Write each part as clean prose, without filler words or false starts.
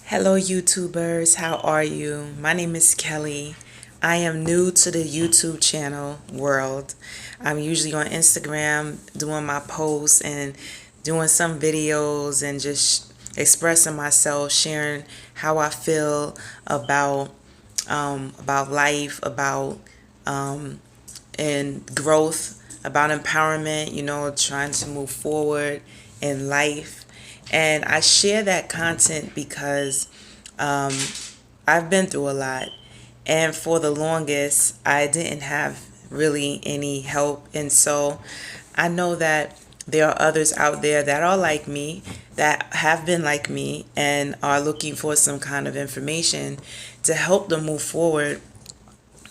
Hello, YouTubers. How are you? My name is Kelly. I am new to the YouTube channel world. I'm usually on Instagram doing my posts and doing some videos and just expressing myself, sharing how I feel about life, about and growth, about empowerment, trying to move forward in life. And I share that content because I've been through a lot. And for the longest, I didn't have really any help. And so I know that there are others out there that are like me, that have been like me, and are looking for some kind of information to help them move forward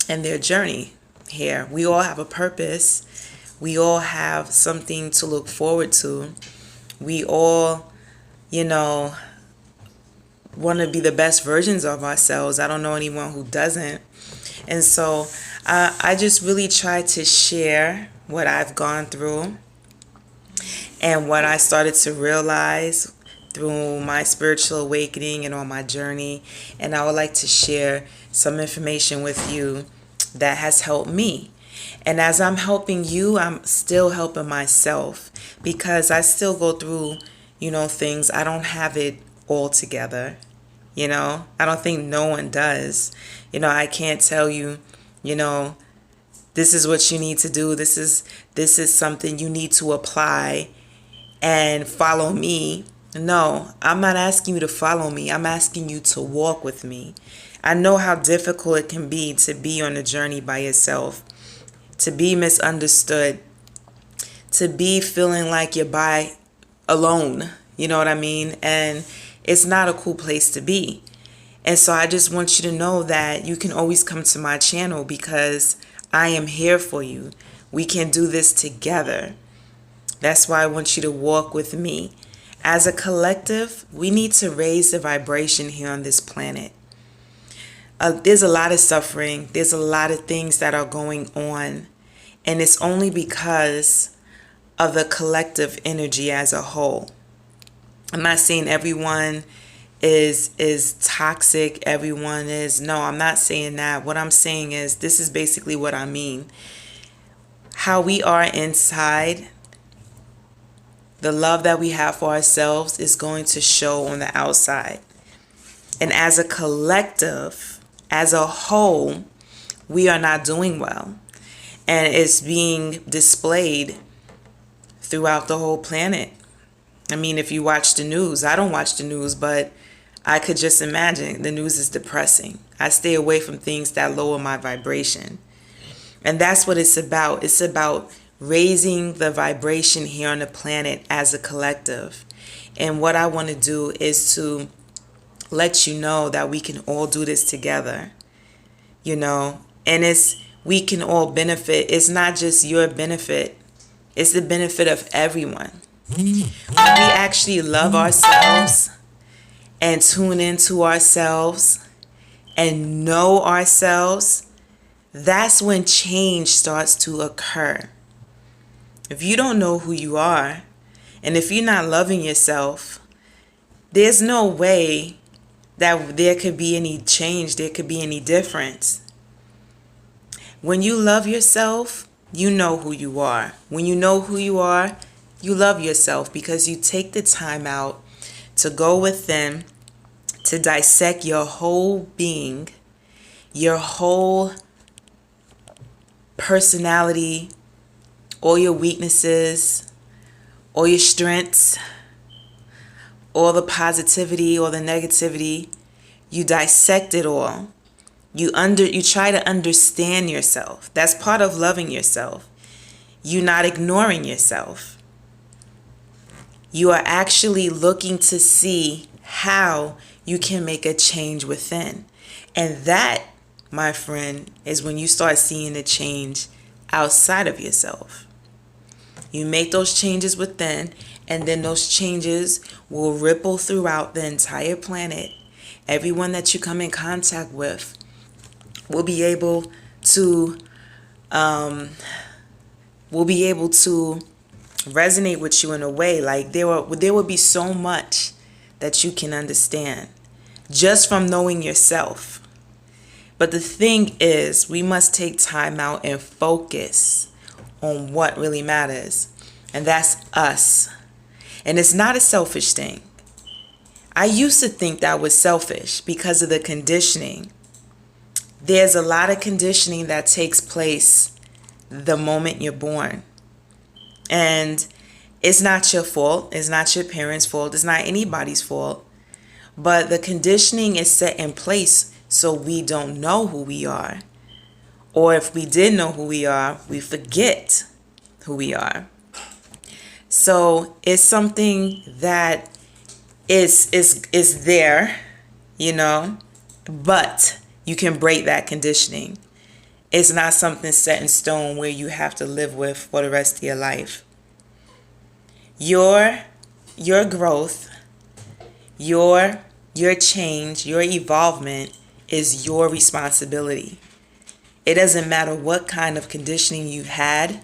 in their journey here. We all have a purpose. We all have something to look forward to. We all, you know, want to be the best versions of ourselves. I don't know anyone who doesn't. And so I just really try to share what I've gone through and what I started to realize through my spiritual awakening and on my journey. And I would like to share some information with you that has helped me. And as I'm helping you, I'm still helping myself because I still go through, things. I don't have it all together. I don't think no one does. I can't tell you, this is what you need to do. This is something you need to apply and follow me. No, I'm not asking you to follow me. I'm asking you to walk with me. I know how difficult it can be to be on a journey by yourself, to be misunderstood, to be feeling like you're by alone. You know what I mean? And it's not a cool place to be. And so I just want you to know that you can always come to my channel because I am here for you. We can do this together. That's why I want you to walk with me. As a collective, we need to raise the vibration here on this planet. There's a lot of suffering. There's a lot of things that are going on. And it's only because of the collective energy as a whole. I'm not saying everyone is toxic. Everyone is. No, I'm not saying that. What I'm saying is this is basically what I mean. How we are inside, the love that we have for ourselves is going to show on the outside. And as a collective, as a whole, we are not doing well. And it's being displayed throughout the whole planet. I mean, if you watch the news, I don't watch the news, but I could just imagine the news is depressing. I stay away from things that lower my vibration. And that's what it's about. It's about raising the vibration here on the planet as a collective. And what I want to do is to let you know that we can all do this together, and we can all benefit. It's not just your benefit. It's the benefit of everyone. When we actually love ourselves and tune into ourselves and know ourselves, that's when change starts to occur. If you don't know who you are, and if you're not loving yourself, there's no way that there could be any change, there could be any difference. When you love yourself, you know who you are. When you know who you are, you love yourself because you take the time out to go within, to dissect your whole being, your whole personality, all your weaknesses, all your strengths, all the positivity, all the negativity. You dissect it all. You try to understand yourself. That's part of loving yourself. You're not ignoring yourself. You are actually looking to see how you can make a change within. And that, my friend, is when you start seeing the change outside of yourself. You make those changes within, and then those changes will ripple throughout the entire planet. Everyone that you come in contact with will be able to resonate with you in a way. Like there will be so much that you can understand just from knowing yourself. But the thing is, we must take time out and focus on what really matters. And that's us. And it's not a selfish thing. I used to think that was selfish because of the conditioning. There's a lot of conditioning that takes place the moment you're born. And it's not your fault. It's not your parents' fault. It's not anybody's fault. But the conditioning is set in place so we don't know who we are. Or if we did know who we are, we forget who we are. So it's something that is there, but you can break that conditioning. It's not something set in stone where you have to live with for the rest of your life. Your growth, your change, your evolvement is your responsibility. It doesn't matter what kind of conditioning you had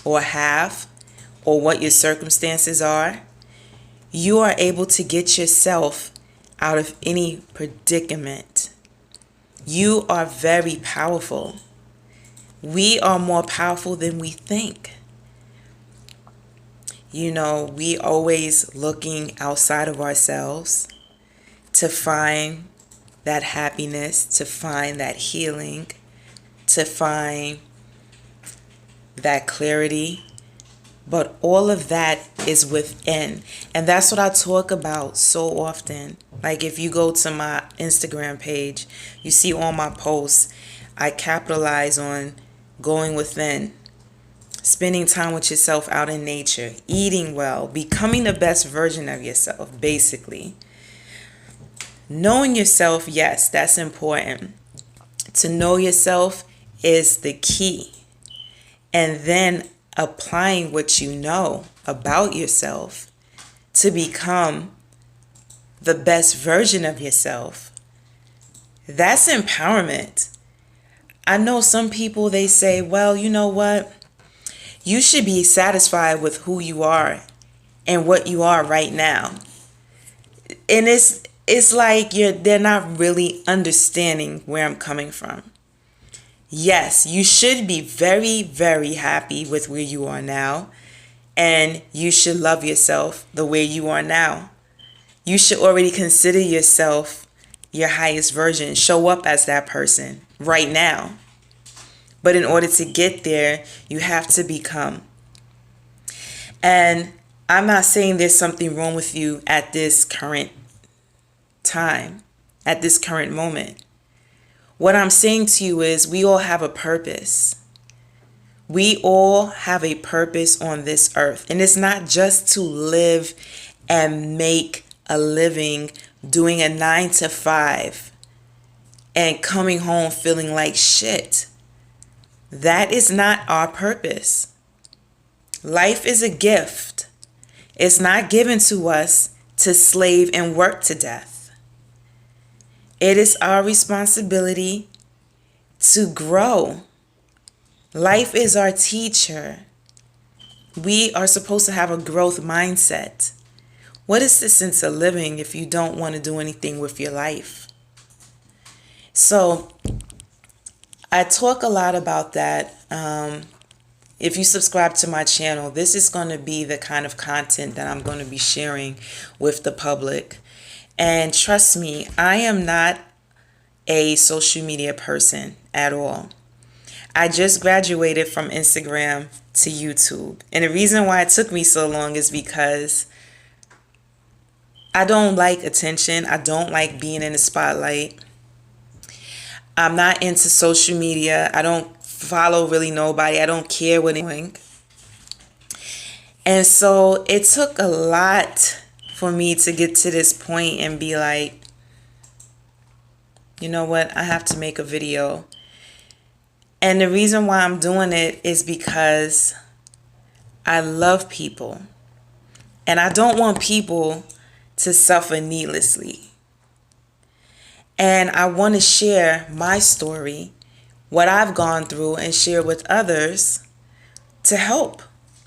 or have or what your circumstances are. You are able to get yourself out of any predicament. You are very powerful. We are more powerful than we think. We always looking outside of ourselves to find that happiness, to find that healing, to find that clarity. But all of that is within. And that's what I talk about so often. Like if you go to my Instagram page, you see all my posts, I capitalize on going within, spending time with yourself out in nature, eating well, becoming the best version of yourself, basically. Knowing yourself, yes, that's important. To know yourself is the key. And then applying what you know about yourself to become the best version of yourself. That's empowerment. I know some people, they say, well, you know what? You should be satisfied with who you are and what you are right now. And it's like they're not really understanding where I'm coming from. Yes, you should be very, very happy with where you are now. And you should love yourself the way you are now. You should already consider yourself your highest version. Show up as that person right now. But in order to get there, you have to become. And I'm not saying there's something wrong with you at this current time, at this current moment. What I'm saying to you is we all have a purpose. We all have a purpose on this earth. And it's not just to live and make a living doing a 9 to 5 and coming home feeling like shit. That is not our purpose. Life is a gift. It's not given to us to slave and work to death. It is our responsibility to grow. Life is our teacher. We are supposed to have a growth mindset. What is the sense of living if you don't want to do anything with your life? So I talk a lot about that. If you subscribe to my channel, this is going to be the kind of content that I'm going to be sharing with the public. And trust me, I am not a social media person at all. I just graduated from Instagram to YouTube. And the reason why it took me so long is because I don't like attention. I don't like being in the spotlight. I'm not into social media. I don't follow really nobody. I don't care what they're doing. And so it took a lot for me to get to this point and be like, you know what? I have to make a video. And the reason why I'm doing it is because I love people. And I don't want people to suffer needlessly. And I want to share my story, what I've gone through, and share with others to help.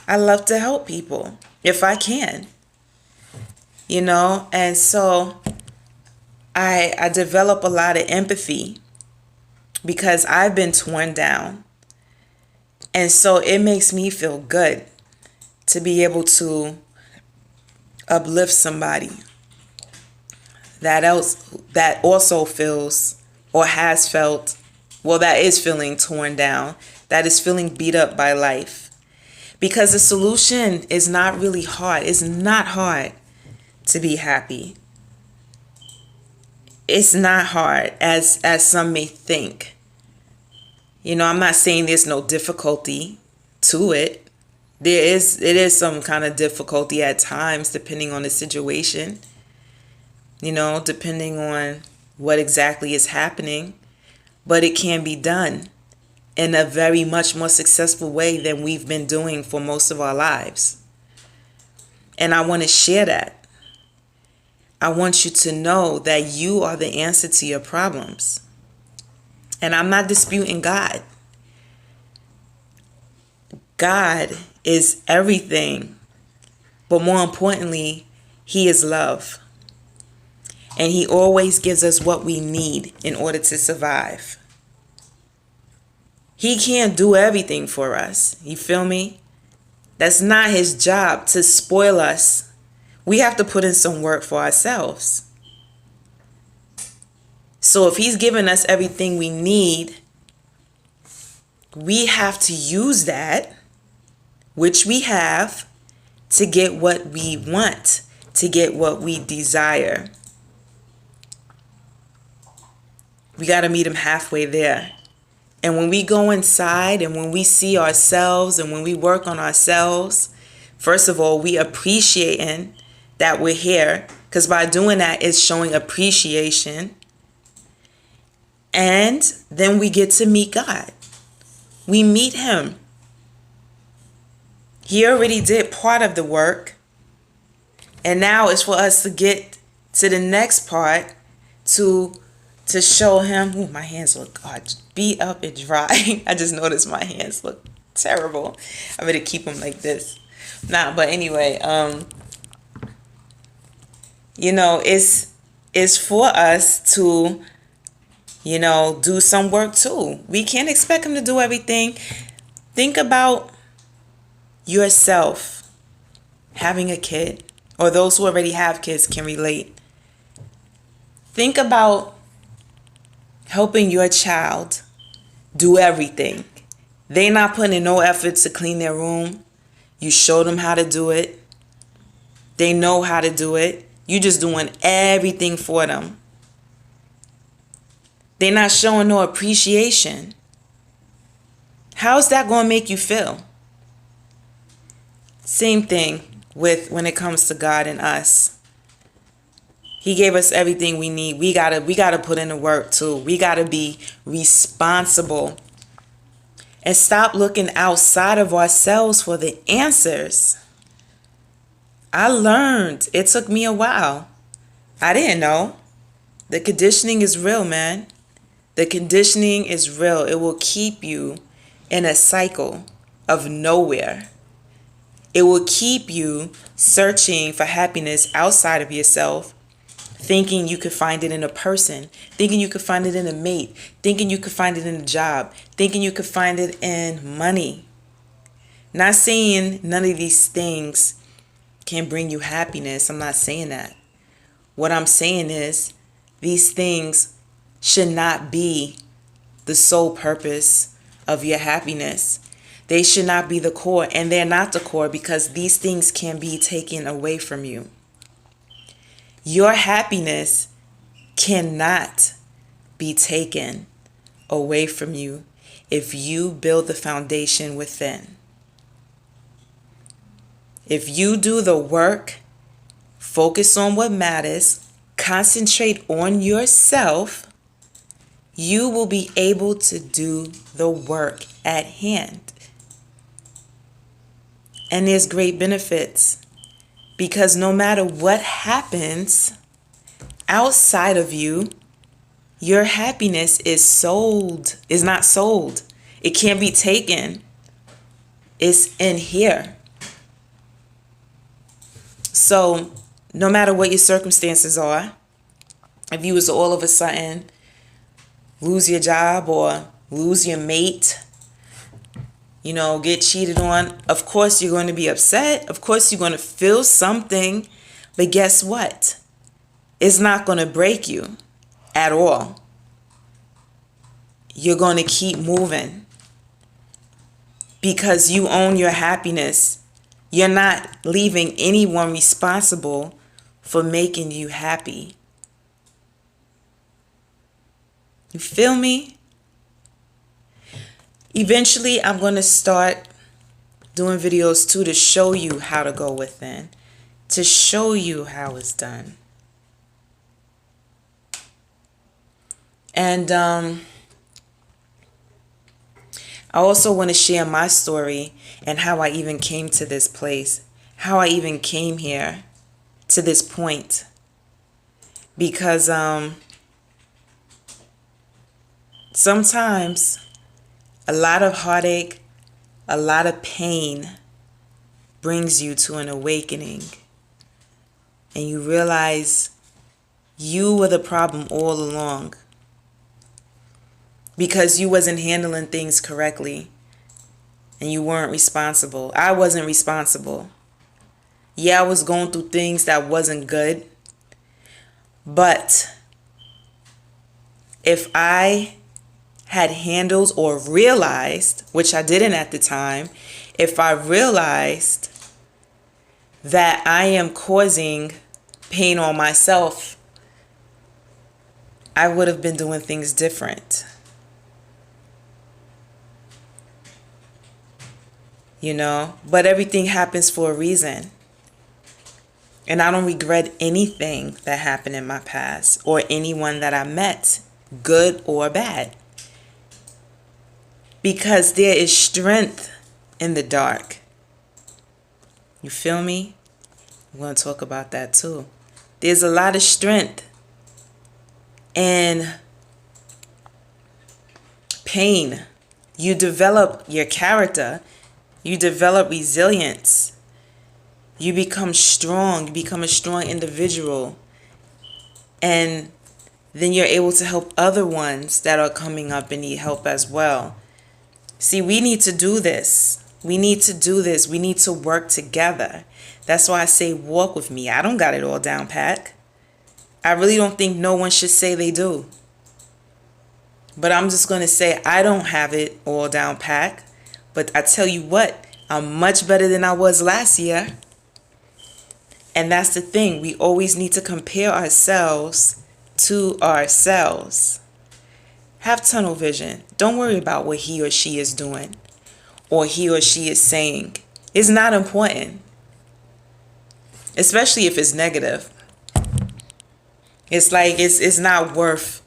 I love to help people if I can. And so I develop a lot of empathy because I've been torn down. And so it makes me feel good to be able to uplift somebody that also feels or has felt, well, that is feeling torn down, that is feeling beat up by life. Because the solution is not really hard. It's not hard to be happy. It's not hard as some may think. I'm not saying there's no difficulty to it. It is some kind of difficulty at times depending on the situation, depending on what exactly is happening, but it can be done in a very much more successful way than we've been doing for most of our lives. And I want to share that. I want you to know that you are the answer to your problems. And I'm not disputing God. God is everything. But more importantly, He is love. And He always gives us what we need in order to survive. He can't do everything for us. You feel me? That's not His job to spoil us. We have to put in some work for ourselves. So if He's given us everything we need, we have to use that, which we have, to get what we want, to get what we desire. We got to meet Him halfway there. And when we go inside and when we see ourselves and when we work on ourselves, first of all, we appreciating that we're here, because by doing that, it's showing appreciation. And then we get to meet God. We meet Him. He already did part of the work. And now it's for us to get to the next part to show Him. Ooh, my hands look beat up and dry. I just noticed my hands look terrible. I better keep them like this. But anyway, it's for us to, do some work too. We can't expect Him to do everything. Think about yourself having a kid, or those who already have kids can relate. Think about helping your child do everything. They not putting in no effort to clean their room. You show them how to do it. They know how to do it. You just doing everything for them. They're not showing no appreciation. How's that going to make you feel? Same thing with when it comes to God and us. He gave us everything we need. We gotta put in the work too. We gotta be responsible and stop looking outside of ourselves for the answers. I learned. It took me a while. I didn't know. The conditioning is real, man. The conditioning is real. It will keep you in a cycle of nowhere. It will keep you searching for happiness outside of yourself, thinking you could find it in a person, thinking you could find it in a mate, thinking you could find it in a job, thinking you could find it in money. Not saying none of these things can bring you happiness. I'm not saying that. What I'm saying is these things should not be the sole purpose of your happiness. They should not be the core, and they're not the core because these things can be taken away from you. Your happiness cannot be taken away from you if you build the foundation within. If you do the work, focus on what matters, concentrate on yourself, you will be able to do the work at hand. And there's great benefits, because no matter what happens outside of you, your happiness is not sold. It can't be taken. It's in here. So no matter what your circumstances are, If you was to all of a sudden lose your job or lose your mate, get cheated on, of course you're going to be upset. Of course you're going to feel something. But guess what? It's not going to break you at all. You're going to keep moving because you own your happiness. You're not leaving anyone responsible for making you happy. You feel me? Eventually, I'm going to start doing videos too to show you how to go within, to show you how it's done. And I also want to share my story and how I even came to this place, how I even came here to this point. Because sometimes a lot of heartache, a lot of pain brings you to an awakening. And you realize you were the problem all along. Because you wasn't handling things correctly. And you weren't responsible. I wasn't responsible. Yeah, I was going through things that wasn't good. But if I had handled or realized, which I didn't at the time, if I realized that I am causing pain on myself, I would have been doing things different. But everything happens for a reason. And I don't regret anything that happened in my past or anyone that I met, good or bad. Because there is strength in the dark. You feel me? I'm going to talk about that too. There's a lot of strength and pain. You develop your character. You develop resilience. You become strong. You become a strong individual. And then you're able to help other ones that are coming up and need help as well. See, we need to do this. We need to do this. We need to work together. That's why I say walk with me. I don't got it all down pat. I really don't think no one should say they do. But I'm just going to say I don't have it all down pat. But I tell you what, I'm much better than I was last year. And that's the thing. We always need to compare ourselves to ourselves. Have tunnel vision. Don't worry about what he or she is doing or he or she is saying. It's not important. Especially if it's negative. It's like it's not worth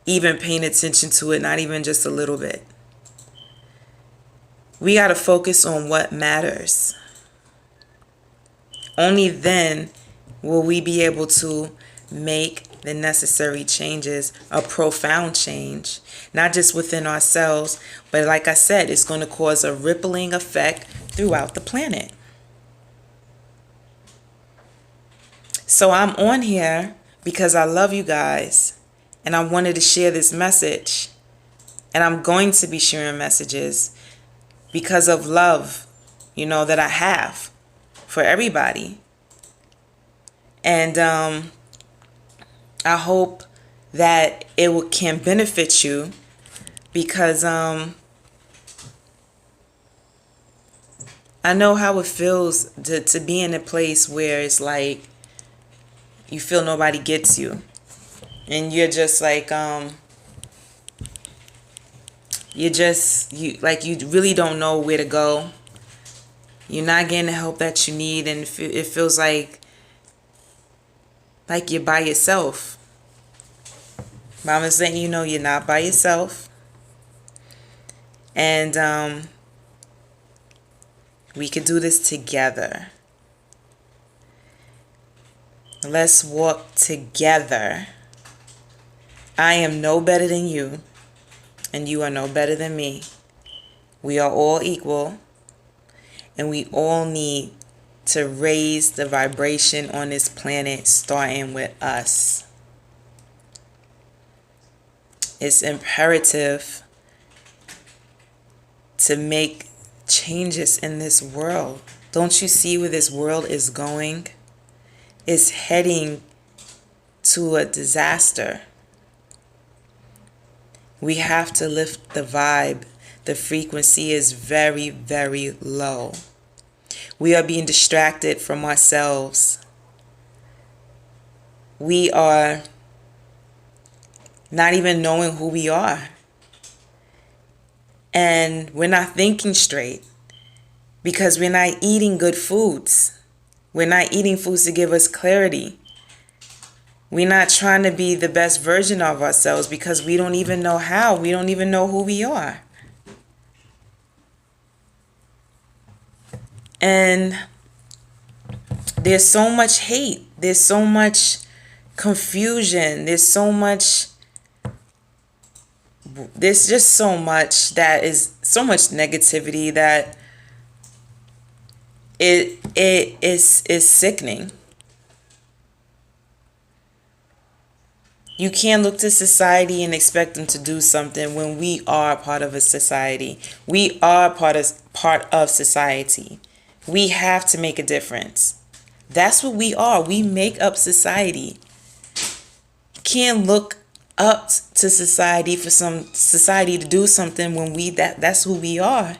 even paying attention to it, not even just a little bit. We got to focus on what matters. Only then will we be able to make the necessary changes, a profound change, not just within ourselves, but like I said, it's going to cause a rippling effect throughout the planet. So I'm on here because I love you guys and I wanted to share this message. And I'm going to be sharing messages because of love, that I have for everybody. And I hope that it can benefit you because I know how it feels to be in a place where it's like you feel nobody gets you. And you're just like, you really don't know where to go. You're not getting the help that you need, and it feels like you're by yourself. Mama's letting you know you're not by yourself. And we could do this together. Let's walk together. I am no better than you, and you are no better than me. We are all equal, and we all need to raise the vibration on this planet, starting with us. it's imperative to make changes in this world. Don't you see where this world is going? It's heading to a disaster. We have to lift the vibe. The frequency is very, very low. We are being distracted from ourselves. We are not even knowing who we are. And we're not thinking straight because we're not eating good foods. We're not eating foods to give us clarity. We're not trying to be the best version of ourselves because we don't even know how. We don't even know who we are. And there's so much hate. There's so much confusion. There's just so much that is so much negativity that it is sickening. You can't look to society and expect them to do something when we are part of a society. We are part of society. We have to make a difference. That's what we are. We make up society. You can't look up to society for some society to do something when that's who we are.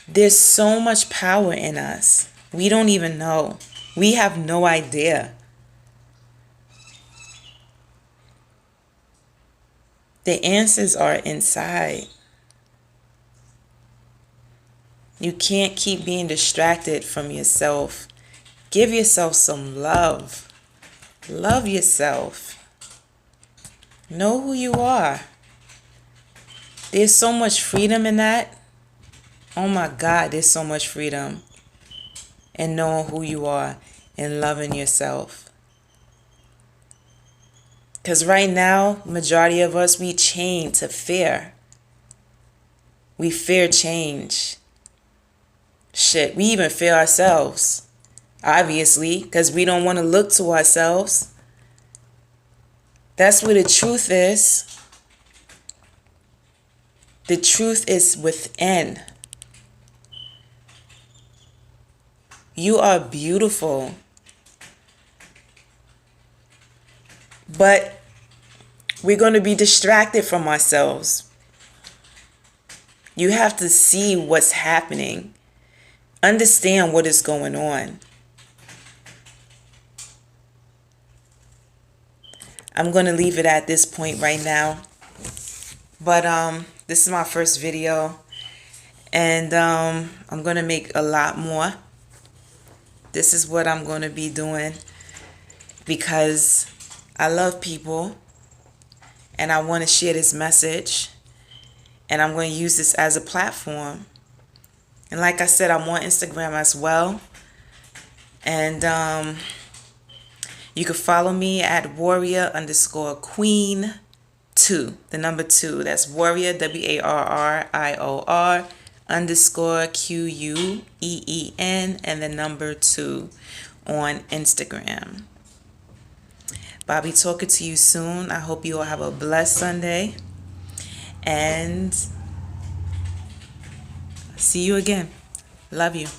There's so much power in us. We don't even know. We have no idea. The answers are inside. You can't keep being distracted from yourself. Give yourself some love. Love yourself. Know who you are. There's so much freedom in that. Oh my God, there's so much freedom in knowing who you are and loving yourself. Because right now, majority of us, we chain to fear. We fear change. Shit, we even fear ourselves. Obviously, because we don't want to look to ourselves. That's where the truth is. The truth is within. You are beautiful. But we're going to be distracted from ourselves. You have to see what's happening. Understand what is going on. I'm going to leave it at this point right now. But this is my first video. And I'm going to make a lot more. This is what I'm going to be doing because I love people and I want to share this message, and I'm going to use this as a platform. And like I said, I'm on Instagram as well, and you can follow me at warrior_queen2, the number 2. That's warrior, WARRIOR _QUEEN and the number 2 on Instagram. I'll be talking to you soon. I hope you all have a blessed Sunday. And see you again. Love you.